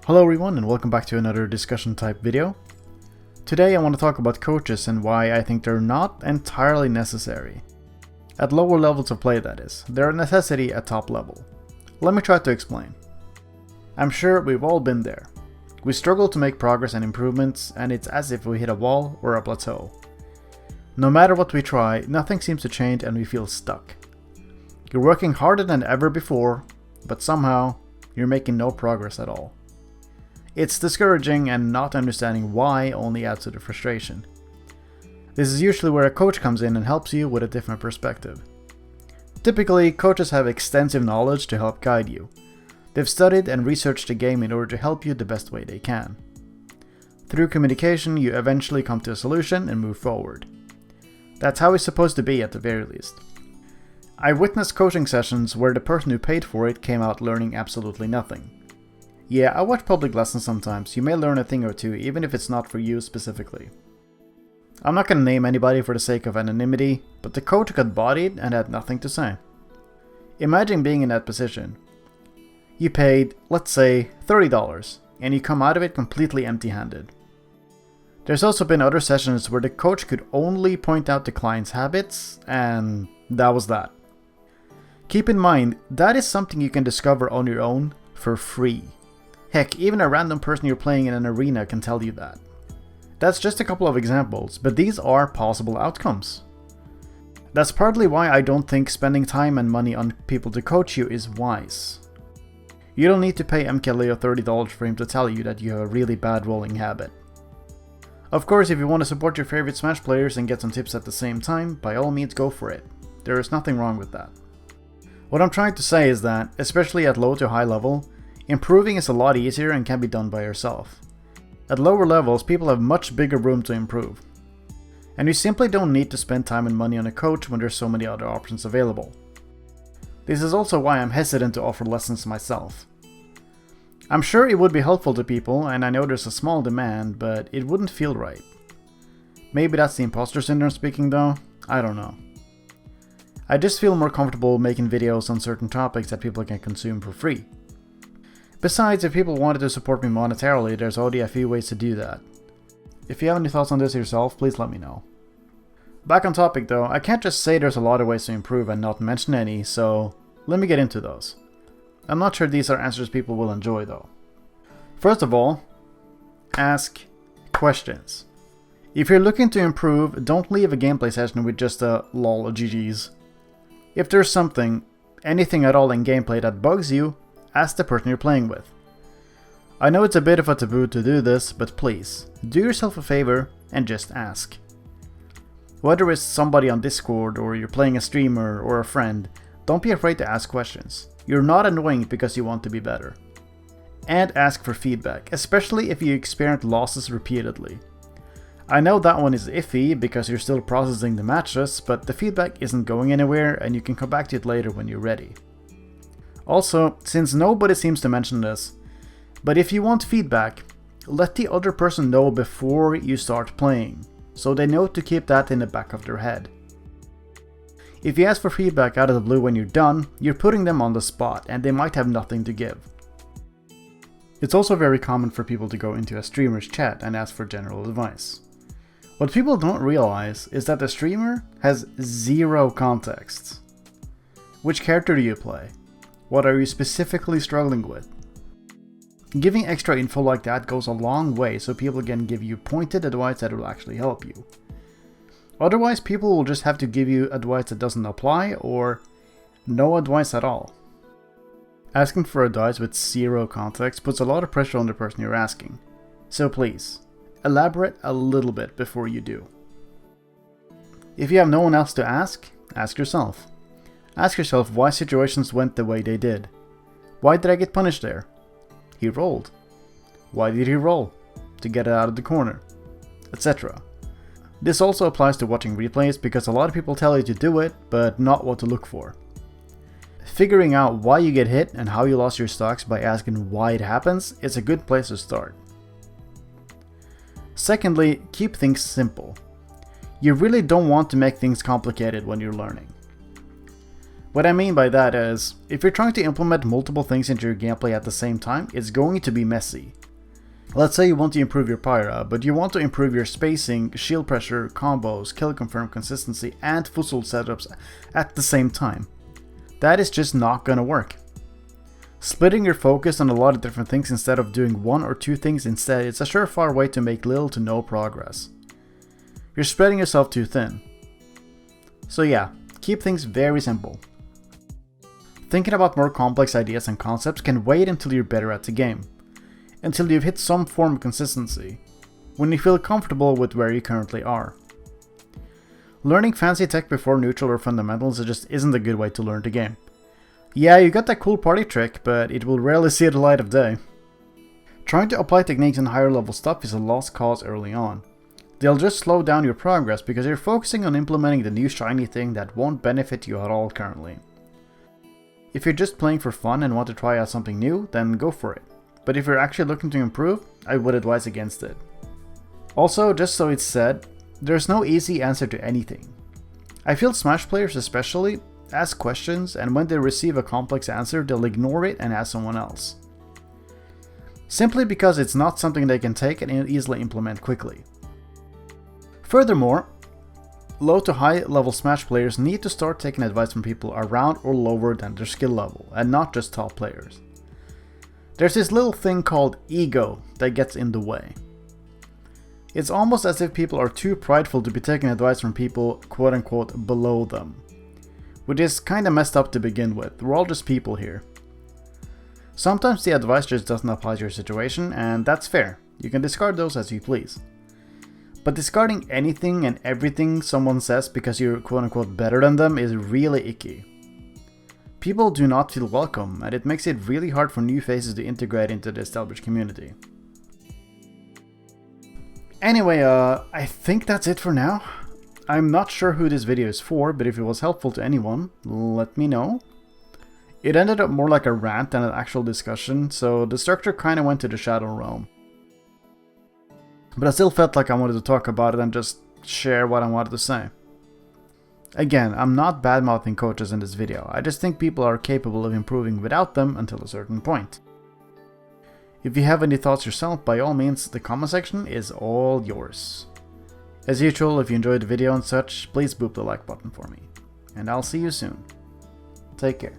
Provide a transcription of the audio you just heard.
Hello everyone and welcome back to another discussion type video. Today I want to talk about coaches and why I think they're not entirely necessary. At lower levels of play, that is. They're a necessity at top level. Let me try to explain. I'm sure we've all been there. We struggle to make progress and improvements, and it's as if we hit a wall or a plateau. No matter what we try, nothing seems to change and we feel stuck. You're working harder than ever before, but somehow you're making no progress at all. It's discouraging, and not understanding why only adds to the frustration. This is usually where a coach comes in and helps you with a different perspective. Typically, coaches have extensive knowledge to help guide you. They've studied and researched the game in order to help you the best way they can. Through communication, you eventually come to a solution and move forward. That's how it's supposed to be at the very least. I've witnessed coaching sessions where the person who paid for it came out learning absolutely nothing. Yeah, I watch public lessons sometimes. You may learn a thing or two, even if it's not for you specifically. I'm not going to name anybody for the sake of anonymity, but the coach got bodied and had nothing to say. Imagine being in that position. You paid, let's say, $30, and you come out of it completely empty-handed. There's also been other sessions where the coach could only point out the client's habits, and that was that. Keep in mind, that is something you can discover on your own for free. Heck, even a random person you're playing in an arena can tell you that. That's just a couple of examples, but these are possible outcomes. That's partly why I don't think spending time and money on people to coach you is wise. You don't need to pay MKLeo $30 for him to tell you that you have a really bad rolling habit. Of course, if you want to support your favorite Smash players and get some tips at the same time, by all means go for it. There is nothing wrong with that. What I'm trying to say is that, especially at low to high level, improving is a lot easier and can be done by yourself. At lower levels, people have much bigger room to improve. And you simply don't need to spend time and money on a coach when there's so many other options available. This is also why I'm hesitant to offer lessons myself. I'm sure it would be helpful to people, and I know there's a small demand, but it wouldn't feel right. Maybe that's the imposter syndrome speaking though, I don't know. I just feel more comfortable making videos on certain topics that people can consume for free. Besides, if people wanted to support me monetarily, there's already a few ways to do that. If you have any thoughts on this yourself, please let me know. Back on topic though, I can't just say there's a lot of ways to improve and not mention any, so let me get into those. I'm not sure these are answers people will enjoy though. First of all, ask questions. If you're looking to improve, don't leave a gameplay session with just a lol GG's. If there's something, anything at all in gameplay that bugs you, ask the person you're playing with. I know it's a bit of a taboo to do this, but please, do yourself a favor and just ask. Whether it's somebody on Discord or you're playing a streamer or a friend, don't be afraid to ask questions. You're not annoying because you want to be better. And ask for feedback, especially if you experience losses repeatedly. I know that one is iffy because you're still processing the matches, but the feedback isn't going anywhere and you can come back to it later when you're ready. Also, since nobody seems to mention this, but if you want feedback, let the other person know before you start playing, so they know to keep that in the back of their head. If you ask for feedback out of the blue when you're done, you're putting them on the spot and they might have nothing to give. It's also very common for people to go into a streamer's chat and ask for general advice. What people don't realize is that the streamer has zero context. Which character do you play? What are you specifically struggling with? Giving extra info like that goes a long way so people can give you pointed advice that will actually help you. Otherwise, people will just have to give you advice that doesn't apply or no advice at all. Asking for advice with zero context puts a lot of pressure on the person you're asking. So please, elaborate a little bit before you do. If you have no one else to ask yourself. Ask yourself why situations went the way they did. Why did I get punished there? He rolled. Why did he roll? To get it out of the corner, etc. This also applies to watching replays because a lot of people tell you to do it, but not what to look for. Figuring out why you get hit and how you lost your stocks by asking why it happens is a good place to start. Secondly, keep things simple. You really don't want to make things complicated when you're learning. What I mean by that is, if you're trying to implement multiple things into your gameplay at the same time, it's going to be messy. Let's say you want to improve your pyra, but you want to improve your spacing, shield pressure, combos, kill confirm consistency, and footstool setups at the same time. That is just not gonna work. Splitting your focus on a lot of different things instead of doing one or two things instead is a surefire way to make little to no progress. You're spreading yourself too thin. So yeah, keep things very simple. Thinking about more complex ideas and concepts can wait until you're better at the game. Until you've hit some form of consistency, when you feel comfortable with where you currently are. Learning fancy tech before neutral or fundamentals just isn't a good way to learn the game. Yeah, you got that cool party trick, but it will rarely see the light of day. Trying to apply techniques in higher level stuff is a lost cause early on. They'll just slow down your progress because you're focusing on implementing the new shiny thing that won't benefit you at all currently. If you're just playing for fun and want to try out something new, then go for it. But if you're actually looking to improve, I would advise against it. Also, just so it's said, there's no easy answer to anything. I feel Smash players especially ask questions, and when they receive a complex answer, they'll ignore it and ask someone else. Simply because it's not something they can take and easily implement quickly. Furthermore, low to high level Smash players need to start taking advice from people around or lower than their skill level, and not just top players. There's this little thing called ego that gets in the way. It's almost as if people are too prideful to be taking advice from people quote unquote below them. Which is kinda messed up to begin with, we're all just people here. Sometimes the advice just doesn't apply to your situation, and that's fair, you can discard those as you please. But discarding anything and everything someone says because you're quote unquote better than them is really icky. People do not feel welcome, and it makes it really hard for new faces to integrate into the established community. Anyway, I think that's it for now. I'm not sure who this video is for, but if it was helpful to anyone, let me know. It ended up more like a rant than an actual discussion, so the structure kinda went to the shadow realm. But I still felt like I wanted to talk about it and just share what I wanted to say. Again, I'm not bad-mouthing coaches in this video, I just think people are capable of improving without them until a certain point. If you have any thoughts yourself, by all means, the comment section is all yours. As usual, if you enjoyed the video and such, please boop the like button for me. And I'll see you soon. Take care.